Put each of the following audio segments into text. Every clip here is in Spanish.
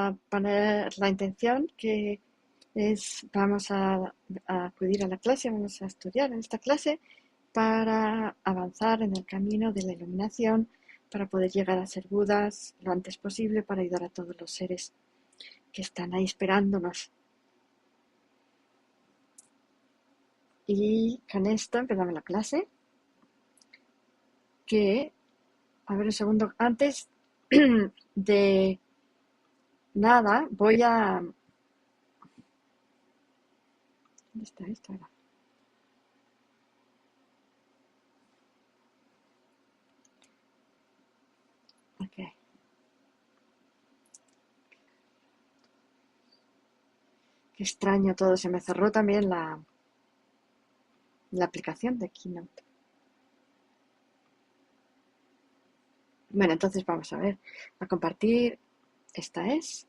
a poner la intención que vamos a acudir a la clase, vamos a estudiar en esta clase para avanzar en el camino de la iluminación, para poder llegar a ser Budas lo antes posible, para ayudar a todos los seres que están ahí esperándonos. Y con esto empezamos la clase, que, a ver un segundo, antes de nada, voy a... ¿Dónde está esto ahora? Ok. Qué extraño todo, se me cerró también la aplicación de Keynote. Bueno, entonces vamos a ver, a compartir, esta es.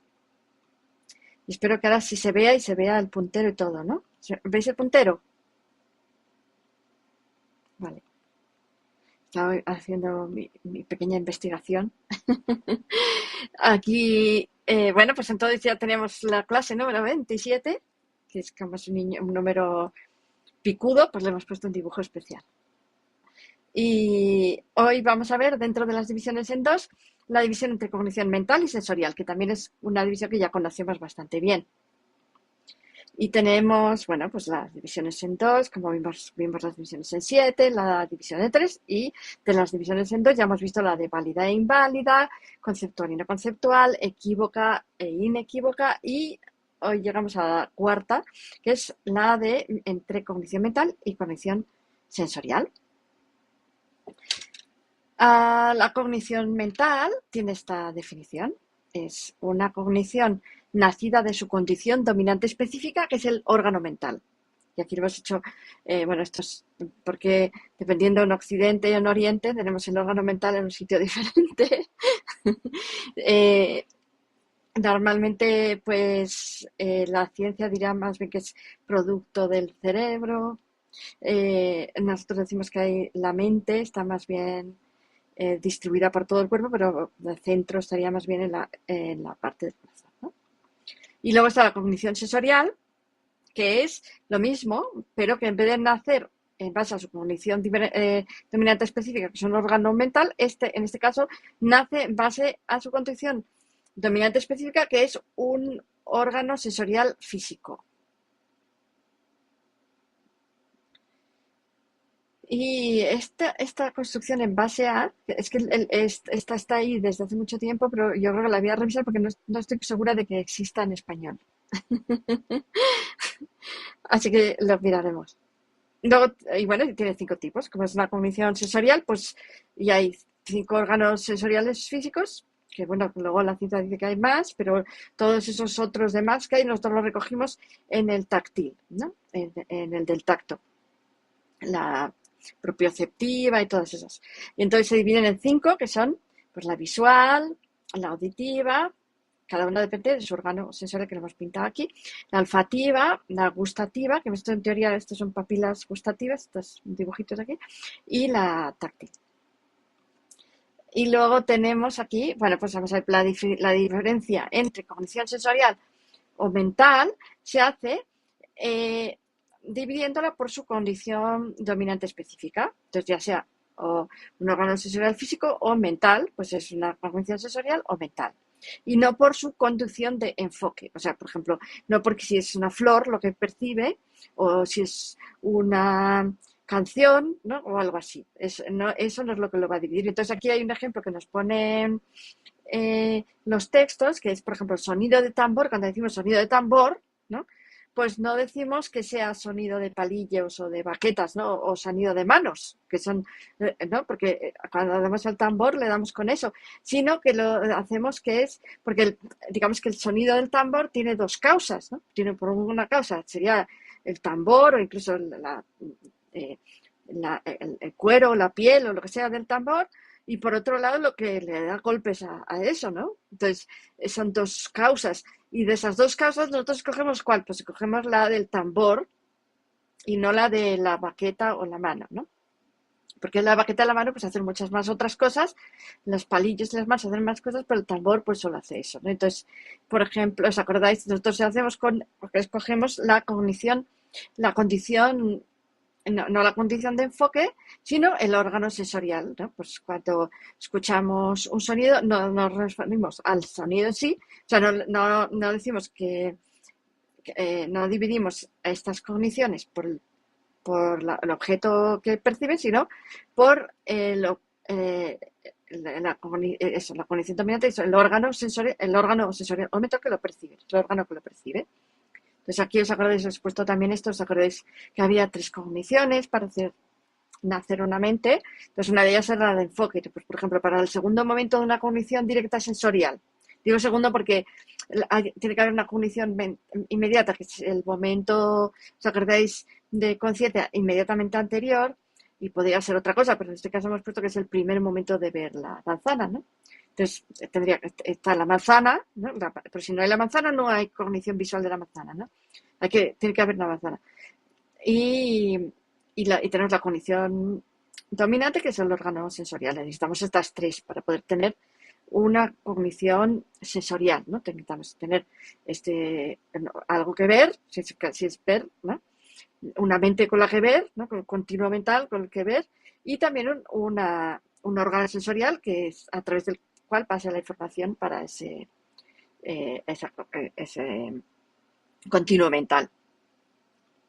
Y espero que ahora sí se vea y se vea el puntero y todo, ¿no? ¿Veis el puntero? Vale, estaba haciendo mi pequeña investigación. Aquí, bueno, pues entonces ya tenemos la clase número 27, que es como es un número picudo, pues le hemos puesto un dibujo especial. Y hoy vamos a ver, dentro de las divisiones en dos, la división entre cognición mental y sensorial, que también es una división que ya conocemos bastante bien. Y tenemos, bueno, pues las divisiones en dos, como vimos las divisiones en siete, la división en tres, y de las divisiones en dos ya hemos visto la de válida e inválida, conceptual y no conceptual, equívoca e inequívoca, y hoy llegamos a la cuarta, que es la de entre cognición mental y cognición sensorial. La cognición mental tiene esta definición. Es una cognición nacida de su condición dominante específica, que es el órgano mental. Y aquí lo hemos hecho, bueno, esto es porque dependiendo en Occidente y en Oriente, tenemos el órgano mental en un sitio diferente. Normalmente, pues, la ciencia dirá más bien que es producto del cerebro. Nosotros decimos que hay la mente, está más bien distribuida por todo el cuerpo, pero el centro estaría más bien en la parte del corazón, ¿no? Y luego está la cognición sensorial, que es lo mismo, pero que en vez de nacer en base a su cognición dominante específica, que es un órgano mental, en este caso nace en base a su condición dominante específica, que es un órgano sensorial físico. Y esta construcción en base a, es que esta está ahí desde hace mucho tiempo, pero yo creo que la voy a revisar porque no estoy segura de que exista en español. Así que lo miraremos. Luego, y bueno, tiene 5 tipos. Como es una cognición sensorial, pues y hay 5 órganos sensoriales físicos, que bueno, luego la ciencia dice que hay más, pero todos esos otros demás que hay, nosotros los recogimos en el táctil, ¿no? En el del tacto. La propioceptiva y todas esas. Y entonces se dividen en 5, que son pues la visual, la auditiva, cada una depende de su órgano sensorial que lo hemos pintado aquí, la olfativa, la gustativa, que esto en teoría estos son papilas gustativas, estos dibujitos aquí, y la táctil. Y luego tenemos aquí, bueno, pues vamos a ver la diferencia entre cognición sensorial o mental, se hace dividiéndola por su condición dominante específica. Entonces, ya sea un órgano sensorial físico o mental, pues es una cognición sensorial o mental. Y no por su conducción de enfoque. O sea, por ejemplo, no porque si es una flor lo que percibe o si es una canción, ¿no? O algo así. Eso no es lo que lo va a dividir. Entonces, aquí hay un ejemplo que nos pone los textos, que es, por ejemplo, el sonido de tambor. Cuando decimos sonido de tambor, ¿no? Pues no decimos que sea sonido de palillos o de baquetas, ¿no? O sonido de manos, que son, ¿no? Porque cuando damos el tambor le damos con eso, sino que lo hacemos que es, porque digamos que el sonido del tambor tiene 2 causas, ¿no? Tiene por una causa, sería el tambor o incluso eh, el cuero o la piel o lo que sea del tambor, y por otro lado lo que le da golpes a eso, ¿no? Entonces, son 2 causas. Y de esas 2 causas, nosotros escogemos ¿cuál? Pues escogemos la del tambor y no la de la baqueta o la mano, ¿no? Porque la baqueta de la mano pues hace muchas más otras cosas, los palillos y las manos hacen más cosas, pero el tambor pues solo hace eso, ¿no? Entonces, por ejemplo, ¿os acordáis? Nosotros hacemos porque escogemos la condición, no la condición de enfoque, sino el órgano sensorial, ¿no? Pues cuando escuchamos un sonido, no nos referimos al sonido en sí, o sea, no decimos no dividimos estas cogniciones el objeto que percibe, sino por la cognición dominante, el órgano sensorial, el momento que lo percibe, el órgano que lo percibe. Entonces aquí os acordáis, os he puesto también esto, os acordáis que había 3 cogniciones para hacer nacer una mente. Entonces una de ellas era la de enfoque. Pues, por ejemplo, para el segundo momento de una cognición directa sensorial. Digo segundo porque tiene que haber una cognición inmediata, que es el momento, ¿os acordáis? De conciencia inmediatamente anterior, y podría ser otra cosa, pero en este caso hemos puesto que es el primer momento de ver la manzana, ¿no? Entonces tendría que estar la manzana, ¿no? Pero si no hay la manzana, no hay cognición visual de la manzana, ¿no? Tiene que haber una manzana. Y tenemos la cognición dominante, que es el órgano sensorial. Necesitamos estas 3 para poder tener una cognición sensorial, ¿no? Necesitamos tener algo que ver, si es ver, ¿no? Una mente con la que ver, ¿no? Con continuo mental con el que ver, y también un órgano sensorial que es a través del cual pasa la información para ese continuo mental.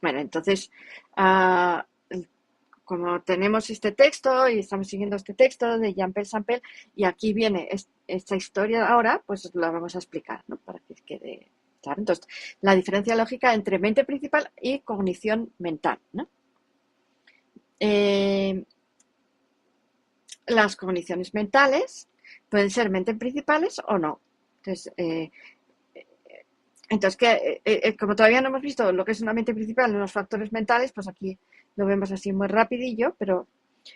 Bueno, entonces, ah, como tenemos este texto y estamos siguiendo este texto de Jean-Paul Sampel, y aquí viene esta historia ahora, pues la vamos a explicar, ¿no? Para que quede claro. Entonces, la diferencia lógica entre mente principal y cognición mental, ¿no? Las cogniciones mentales pueden ser mente principales o no. Entonces, como todavía no hemos visto lo que es una mente principal en los factores mentales, pues aquí lo vemos así muy rapidillo, pero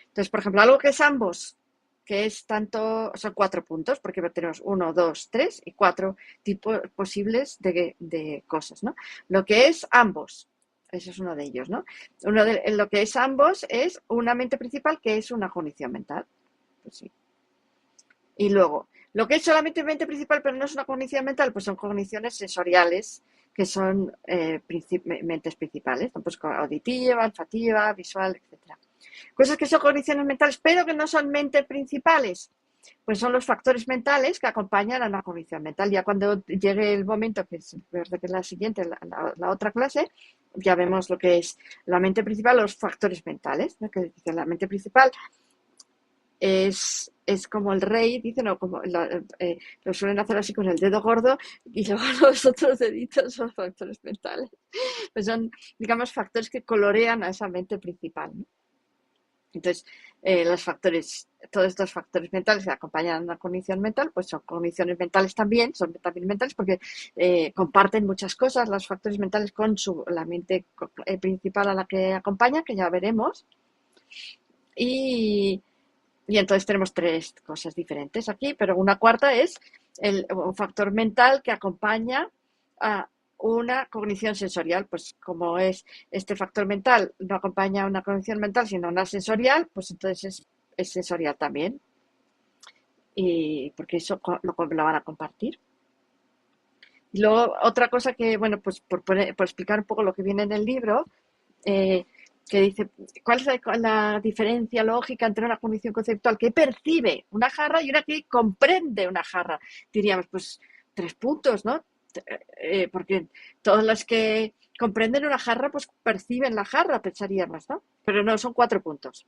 entonces, por ejemplo, algo que es ambos, que es son 4 puntos, porque tenemos 1, 2, 3 y 4 tipos posibles de cosas, ¿no? Lo que es ambos, eso es uno de ellos, ¿no? Lo que es ambos es una mente principal que es una cognición mental. Pues sí. Y luego, lo que es solamente mente principal, pero no es una cognición mental, pues son cogniciones sensoriales, que son mentes principales, ¿no? Pues auditiva, olfativa, visual, etcétera. Cosas que son cogniciones mentales, pero que no son mentes principales, pues son los factores mentales que acompañan a la cognición mental. Ya cuando llegue el momento, que es la siguiente, la otra clase, ya vemos lo que es la mente principal, los factores mentales, ¿no? Que dice la mente principal es como el rey, dicen, o como lo suelen hacer así con el dedo gordo, y luego los otros deditos son factores mentales. Pues son, digamos, factores que colorean a esa mente principal, ¿no? Entonces, todos estos factores mentales que acompañan a una cognición mental, pues son cogniciones mentales también, son también mentales porque comparten muchas cosas, los factores mentales con la mente principal a la que acompaña, que ya veremos. Y, entonces tenemos 3 cosas diferentes aquí, pero una cuarta es un factor mental que acompaña a una cognición sensorial, pues como es este factor mental, no acompaña a una cognición mental, sino una sensorial, pues entonces es sensorial también, y porque eso lo van a compartir. Y luego otra cosa que, bueno, pues por explicar un poco lo que viene en el libro, que dice, ¿cuál es la diferencia lógica entre una cognición conceptual que percibe una jarra y una que comprende una jarra? Diríamos, pues 3 puntos, ¿no? Porque todas las que comprenden una jarra, pues perciben la jarra, pensaríamos, ¿no? Pero no, son 4 puntos.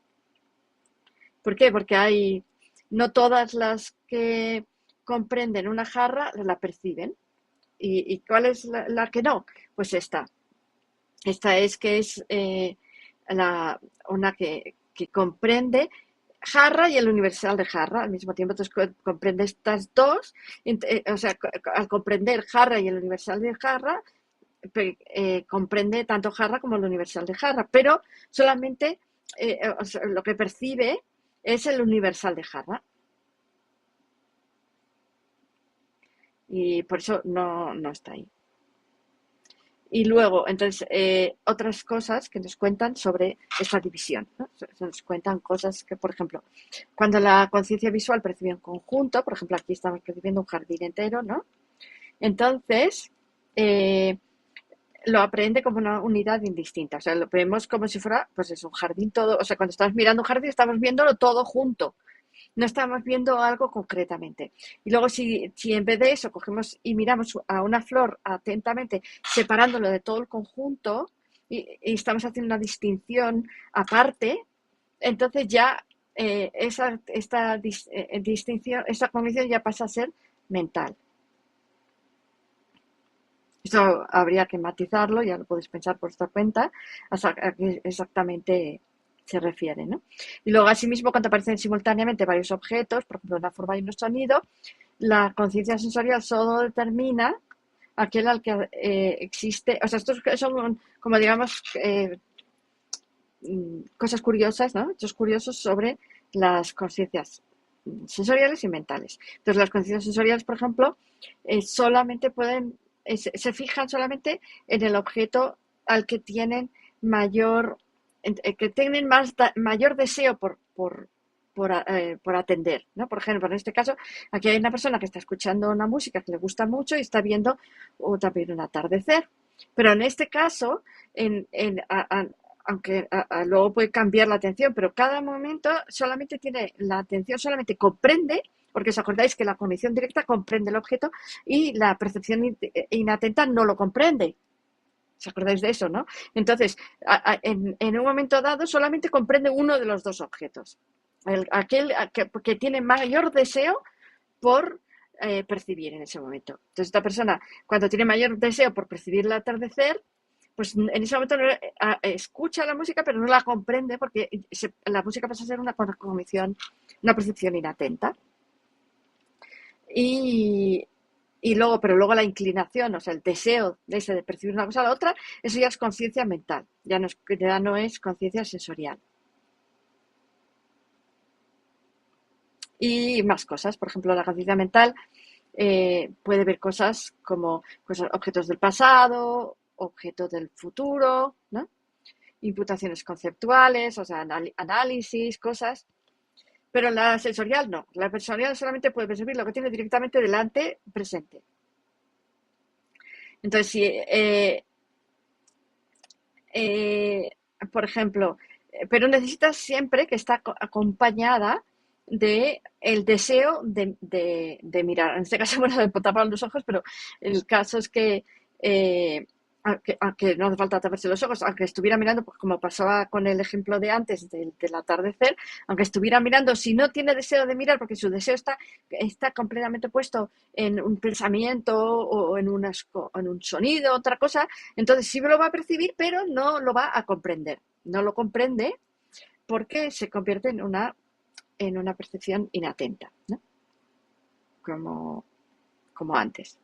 ¿Por qué? Porque no todas las que comprenden una jarra la perciben. ¿Y cuál es la que no? Pues esta. Esta es que es una que comprende jarra y el universal de jarra al mismo tiempo. Entonces comprende estas dos, o sea, al comprender jarra y el universal de jarra, comprende tanto jarra como el universal de jarra, pero solamente o sea, lo que percibe es el universal de jarra. Y por eso no está ahí. Y luego, entonces, otras cosas que nos cuentan sobre esta división, ¿no? Se nos cuentan cosas que, por ejemplo, cuando la conciencia visual percibe un conjunto, por ejemplo, aquí estamos percibiendo un jardín entero, ¿no? Entonces, eh, lo aprende como una unidad indistinta. O sea, lo vemos como si fuera, pues es un jardín todo. O sea, cuando estamos mirando un jardín, estamos viéndolo todo junto. No estamos viendo algo concretamente. Y luego, si en vez de eso cogemos y miramos a una flor atentamente, separándolo de todo el conjunto, y estamos haciendo una distinción aparte, entonces ya esta distinción, esta cognición ya pasa a ser mental. Esto habría que matizarlo, ya lo podéis pensar por esta cuenta, a qué exactamente se refiere, ¿no? Y luego, asimismo, cuando aparecen simultáneamente varios objetos, por ejemplo, una forma y un sonido, la conciencia sensorial solo determina aquel al que existe, o sea, estos son como digamos cosas curiosas, ¿no? Hechos curiosos sobre las conciencias sensoriales y mentales. Entonces, las conciencias sensoriales, por ejemplo, solamente pueden, se fijan solamente en el objeto al que tienen mayor, que tienen mayor deseo por atender, ¿no? Por ejemplo, en este caso, aquí hay una persona que está escuchando una música que le gusta mucho y está viendo también un atardecer. Pero en este caso, aunque luego puede cambiar la atención, pero cada momento solamente tiene la atención, solamente comprende, porque os acordáis que la cognición directa comprende el objeto y la percepción inatenta no lo comprende. ¿Os acordáis de eso, no? Entonces, en un momento dado solamente comprende uno de los dos objetos. Aquel que tiene mayor deseo por percibir en ese momento. Entonces, esta persona, cuando tiene mayor deseo por percibir el atardecer, pues en ese momento no, escucha la música, pero no la comprende porque la música pasa a ser una cognición, una percepción inatenta. Y, pero luego la inclinación, o sea, el deseo de ese de percibir una cosa a la otra, eso ya es conciencia mental, ya no es conciencia sensorial. Y más cosas, por ejemplo, la conciencia mental puede ver cosas como objetos del pasado, objetos del futuro, ¿no? Imputaciones conceptuales, o sea, análisis, cosas. Pero la sensorial no. La sensorial solamente puede percibir lo que tiene directamente delante, presente. Entonces, si, eh, por ejemplo, pero necesitas siempre que está acompañada de el deseo de mirar. En este caso, bueno, de tapar los ojos, pero el caso es que aunque no hace falta taparse los ojos, aunque estuviera mirando, pues como pasaba con el ejemplo de antes del atardecer, aunque estuviera mirando, si no tiene deseo de mirar, porque su deseo está completamente puesto en un pensamiento o en un sonido, otra cosa, entonces sí lo va a percibir, pero no lo va a comprender. No lo comprende porque se convierte en una percepción inatenta, ¿no? Como, como antes.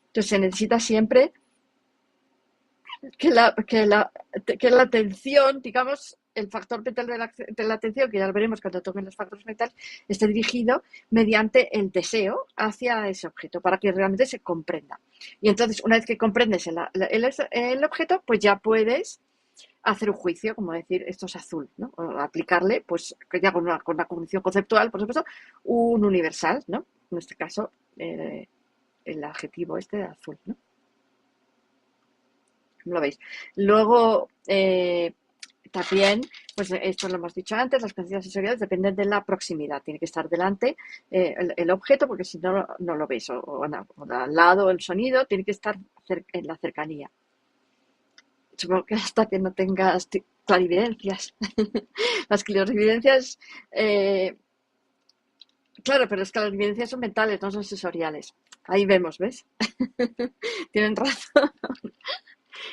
Entonces se necesita siempre que la atención, digamos, el factor mental de la atención, que ya lo veremos cuando toquen los factores mentales, esté dirigido mediante el deseo hacia ese objeto, para que realmente se comprenda. Y entonces, una vez que comprendes el objeto, pues ya puedes hacer un juicio, como decir, esto es azul, ¿no? O aplicarle, pues, ya con una cognición conceptual, por supuesto, un universal, ¿no? En este caso, el adjetivo este de azul, ¿no? ¿Lo veis? Luego, también, pues esto lo hemos dicho antes, las conciencias sensoriales dependen de la proximidad. Tiene que estar delante el objeto, porque si no, no lo ves. O al lado el sonido, tiene que estar en la cercanía. Supongo que hasta que no tengas clarividencias. Las clarividencias, claro, pero es que las clarividencias son mentales, no son sensoriales. Ahí vemos, ¿ves? Tienen razón.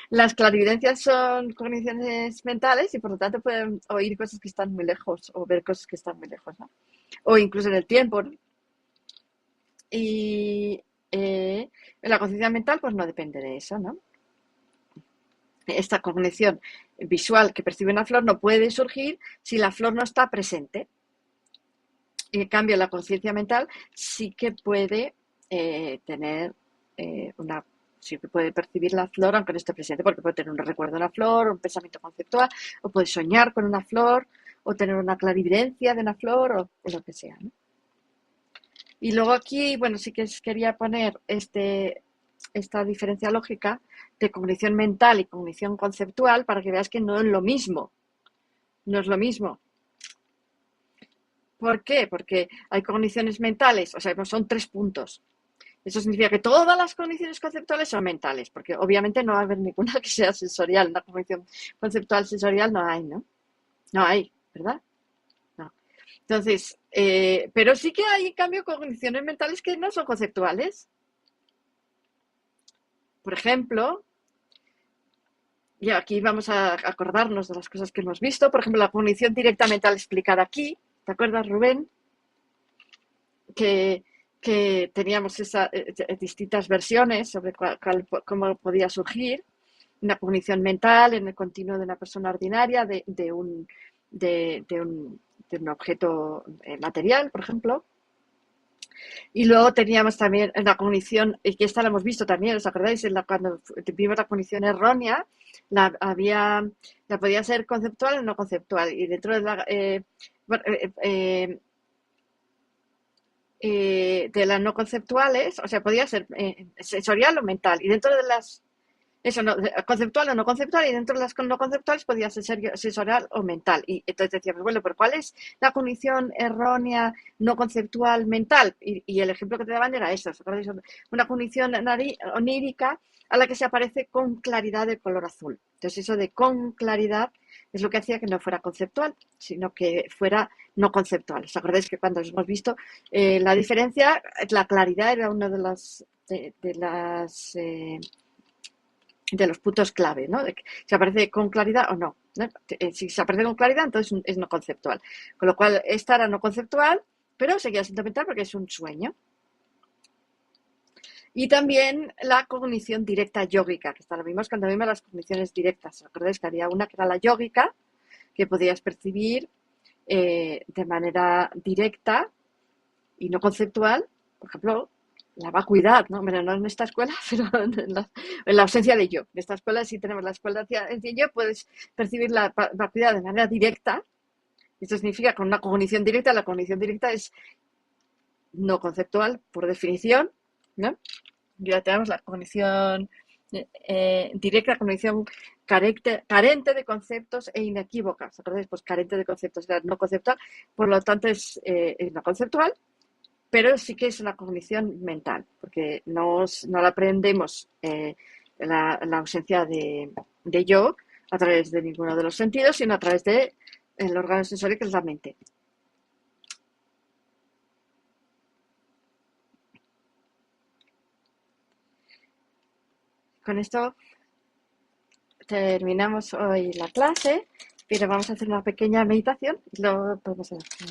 Las clarividencias son cogniciones mentales y por lo tanto pueden oír cosas que están muy lejos o ver cosas que están muy lejos, ¿no? O incluso en el tiempo, ¿no? Y la conciencia mental pues no depende de eso, ¿no? Esta cognición visual que percibe una flor no puede surgir si la flor no está presente. Y en cambio la conciencia mental sí que puede tener una sí que puede percibir la flor aunque no esté presente, porque puede tener un recuerdo de una flor, un pensamiento conceptual, o puede soñar con una flor, o tener una clarividencia de una flor, o lo que sea, ¿no? Y luego aquí, bueno, sí que quería poner esta diferencia lógica de cognición mental y cognición conceptual para que veas que no es lo mismo. No es lo mismo. ¿Por qué? Porque hay cogniciones mentales, o sea, pues son 3 puntos. Eso significa que todas las cogniciones conceptuales son mentales, porque obviamente no va a haber ninguna que sea sensorial. Una cognición conceptual sensorial no hay, ¿no? No hay, ¿verdad? No. Entonces, pero sí que hay, en cambio, cogniciones mentales que no son conceptuales. Por ejemplo, y aquí vamos a acordarnos de las cosas que hemos visto. Por ejemplo, la cognición directa mental explicada aquí. ¿Te acuerdas, Rubén? Que, que teníamos distintas versiones sobre cómo podía surgir una cognición mental en el continuo de una persona ordinaria, de un objeto material, por ejemplo. Y luego teníamos también la cognición, y que esta la hemos visto también, ¿os acordáis? Cuando vimos la cognición errónea, la podía ser conceptual o no conceptual. Y dentro de bueno, de las no conceptuales, o sea, podía ser sensorial o mental. Y dentro de las eso, no, conceptual o no conceptual, y dentro de las no conceptuales podía ser sensorial o mental. Y entonces decíamos, bueno, pero ¿cuál es la cognición errónea no conceptual mental? Y el ejemplo que te daban era eso, ¿acordáis? Una cognición onírica a la que se aparece con claridad de color azul. Entonces eso de con claridad es lo que hacía que no fuera conceptual, sino que fuera no conceptual. ¿Os acordáis que cuando hemos visto la diferencia, la claridad era una de los puntos clave, ¿no? De que si aparece con claridad o no, ¿no? Si se aparece con claridad, entonces es no conceptual. Con lo cual, esta era no conceptual, pero seguía siendo mental porque es un sueño. Y también la cognición directa yógica, que esta la vimos cuando vimos las cogniciones directas. ¿Os acordáis que había una que era la yógica, que podías percibir de manera directa y no conceptual? Por ejemplo, la vacuidad, ¿no? Bueno, no en esta escuela, pero en la ausencia de yo. En esta escuela, si tenemos la escuela de yo, puedes percibir la vacuidad de manera directa. Esto significa con una cognición directa. La cognición directa es no conceptual, por definición, ¿no? Ya tenemos la cognición directa, cognición carente de conceptos e inequívoca. ¿Acordáis? Pues carente de conceptos, era no conceptual, por lo tanto es no conceptual, pero sí que es una cognición mental, porque no la aprendemos la ausencia de yo a través de ninguno de los sentidos, sino a través de el órgano sensorio que es la mente. Con esto terminamos hoy la clase, pero vamos a hacer una pequeña meditación y luego podemos hacer.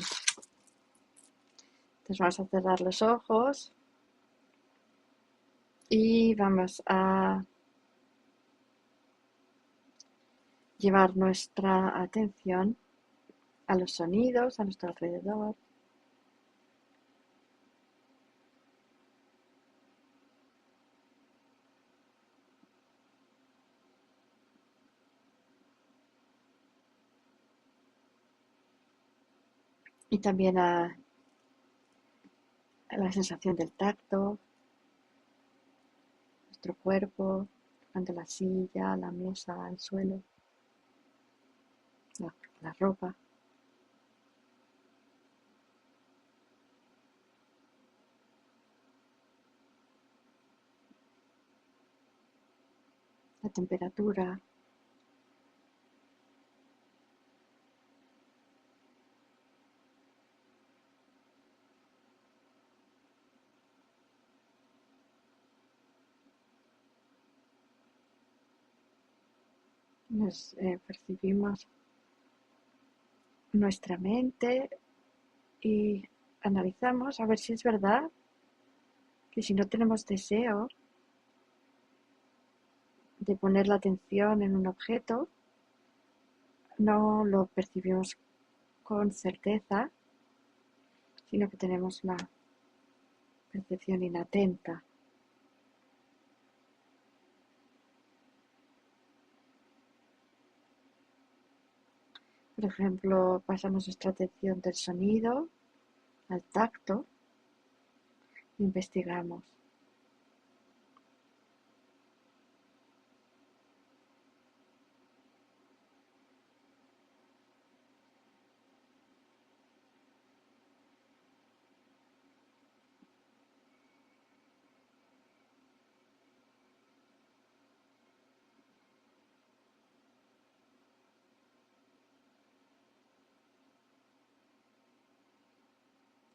Entonces vamos a cerrar los ojos y vamos a llevar nuestra atención a los sonidos a nuestro alrededor. Y también a la sensación del tacto, nuestro cuerpo, tocando la silla, la mesa, el suelo, la ropa. La temperatura. Nos percibimos nuestra mente y analizamos a ver si es verdad que si no tenemos deseo de poner la atención en un objeto, no lo percibimos con certeza, sino que tenemos la percepción inatenta. Por ejemplo, pasamos nuestra atención del sonido al tacto, investigamos.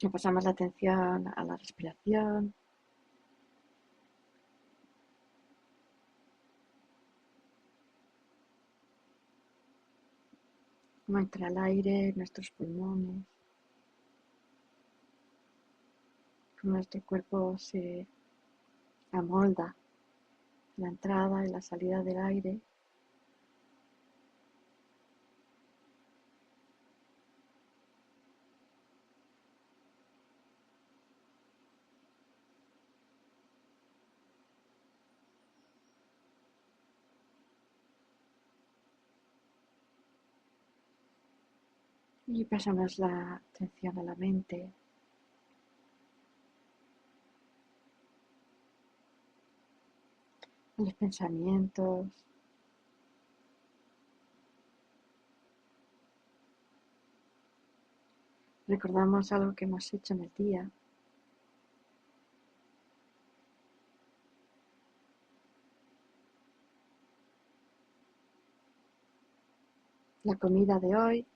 Le pasamos la atención a la respiración, cómo entra el aire en nuestros pulmones, cómo nuestro cuerpo se amolda la entrada y la salida del aire. Y pasamos la atención a la mente, a los pensamientos. Recordamos algo que hemos hecho en el día. La comida de hoy.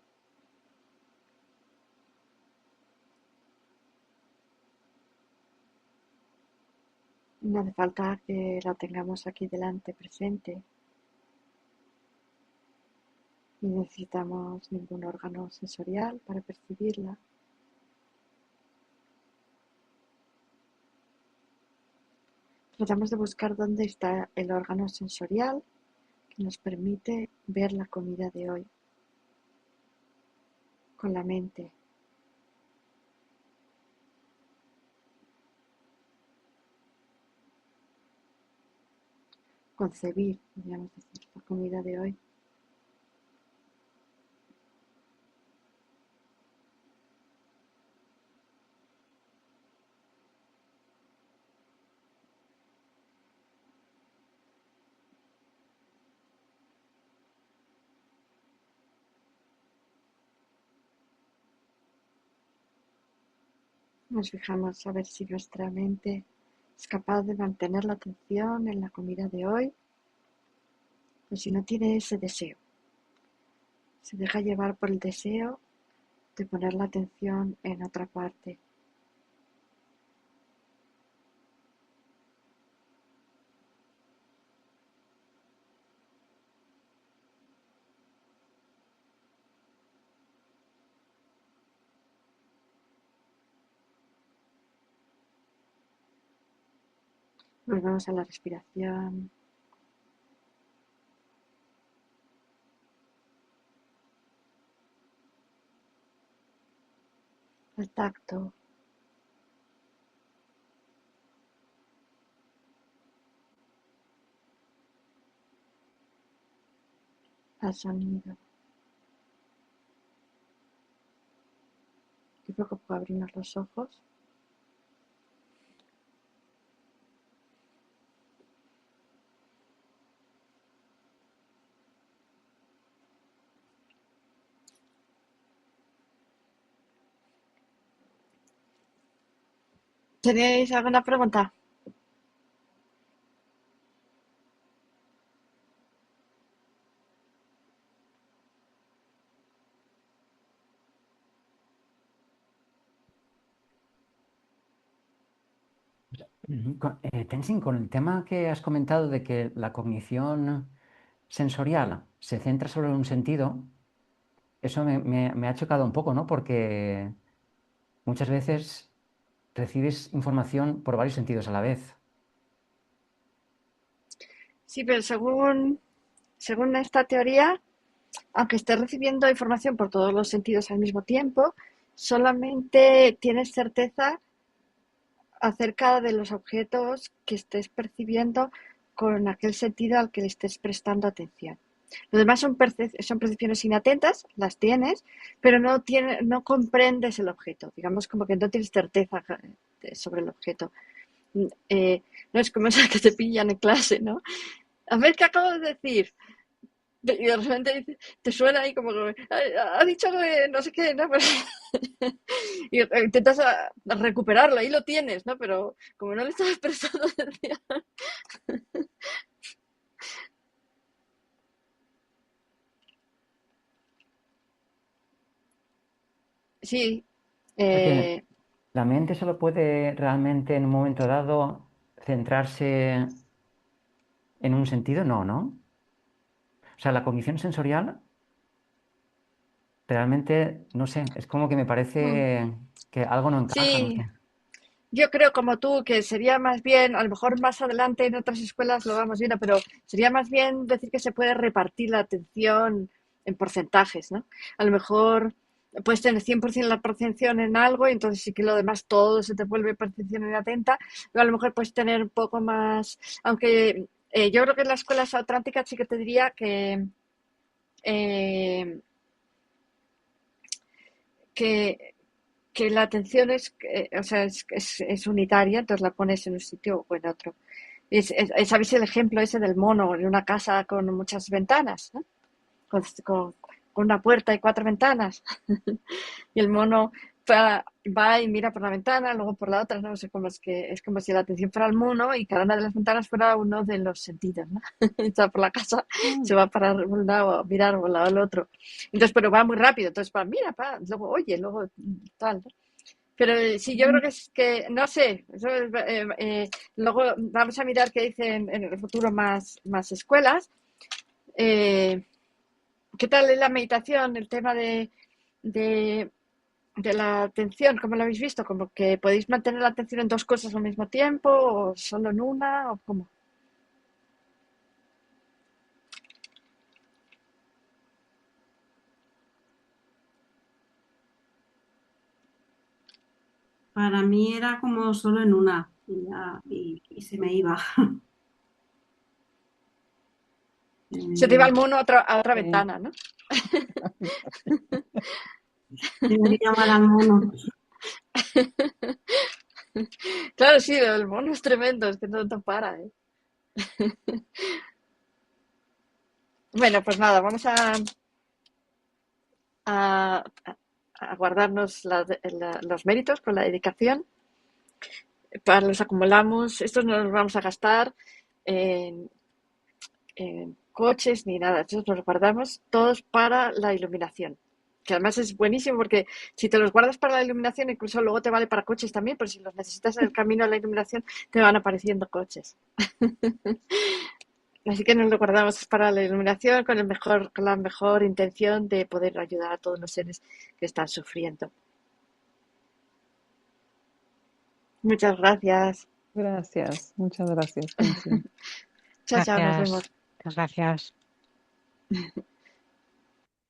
No hace falta que la tengamos aquí delante, presente. Ni necesitamos ningún órgano sensorial para percibirla. Tratamos de buscar dónde está el órgano sensorial que nos permite ver la comida de hoy con la mente. Concebir, podríamos decir, la comida de hoy. Nos fijamos a ver si nuestra mente es capaz de mantener la atención en la comida de hoy o si no tiene ese deseo. Se deja llevar por el deseo de poner la atención en otra parte. Volvemos a la respiración, al tacto, al sonido. Y poco a poco abrimos los ojos. ¿Tenéis alguna pregunta? Tenzin, con el tema que has comentado de que la cognición sensorial se centra solo en un sentido, eso me ha chocado un poco, ¿no? Porque muchas veces recibes información por varios sentidos a la vez. Sí, pero según esta teoría, aunque estés recibiendo información por todos los sentidos al mismo tiempo, solamente tienes certeza acerca de los objetos que estés percibiendo con aquel sentido al que le estés prestando atención. Lo demás son percepciones inatentas, las tienes, pero no comprendes el objeto. Digamos como que no tienes certeza sobre el objeto. No es como esa que te pillan en clase, ¿no? A ver, ¿qué acabo de decir? Y de repente te suena ahí como que ha dicho que no sé qué, ¿no? Y intentas recuperarlo, ahí lo tienes, ¿no? Pero como no le estás prestando atención. Sí, Porque eh, la mente solo puede realmente en un momento dado centrarse en un sentido, no, ¿no? O sea, la cognición sensorial realmente, no sé, es como que me mm, parece que algo no encaja, no sí, sé. yo creo como tú que sería más bien, a lo mejor más adelante en otras escuelas lo vamos viendo, pero sería más bien decir que se puede repartir la atención en porcentajes, ¿no? A lo mejor puedes tener 100% la percepción en algo y entonces sí que lo demás todo se te vuelve percepción inatenta, pero a lo mejor puedes tener un poco más, aunque yo creo que en la escuela atlántica sí que te diría eh, que que la atención o sea, es unitaria, entonces la pones en un sitio o en otro. ¿Sabéis el ejemplo ese del mono en una casa con muchas ventanas, ¿no? Con una puerta y cuatro ventanas? Y el mono va y mira por la ventana, luego por la otra, no sé cómo es como si la atención fuera el mono y cada una de las ventanas fuera uno de los sentidos, ¿no? Está por la casa, se Mm. va para un lado a mirar o al lado al otro. Entonces, pero va muy rápido, entonces va, mira, luego oye, luego tal, ¿no? Pero sí, yo creo que es que, no sé, luego vamos a mirar qué dicen en el futuro más escuelas. Eh, ¿Qué tal es la meditación, el tema de, de la atención? ¿Cómo lo habéis visto? ¿Como que podéis mantener la atención en dos cosas al mismo tiempo o solo en una o cómo? Para mí era como solo en una y se me iba. Se te va Eh, el mono a otra eh, ventana, ¿no? Tengo que llamar al mono. Claro, sí, el mono es tremendo, es que no para, ¿eh? Bueno, pues nada, vamos a, a guardarnos los méritos con la dedicación. Los acumulamos, estos no los vamos a gastar en, en coches ni nada, estos los guardamos todos para la iluminación. Que además es buenísimo porque si te los guardas para la iluminación, incluso luego te vale para coches también, pero si los necesitas en el camino a la iluminación, te van apareciendo coches. Así que nos lo guardamos para la iluminación con la mejor intención de poder ayudar a todos los seres que están sufriendo. Muchas gracias. Gracias, muchas gracias, Conchi. Chao, chao, nos vemos. Gracias. Muchas gracias.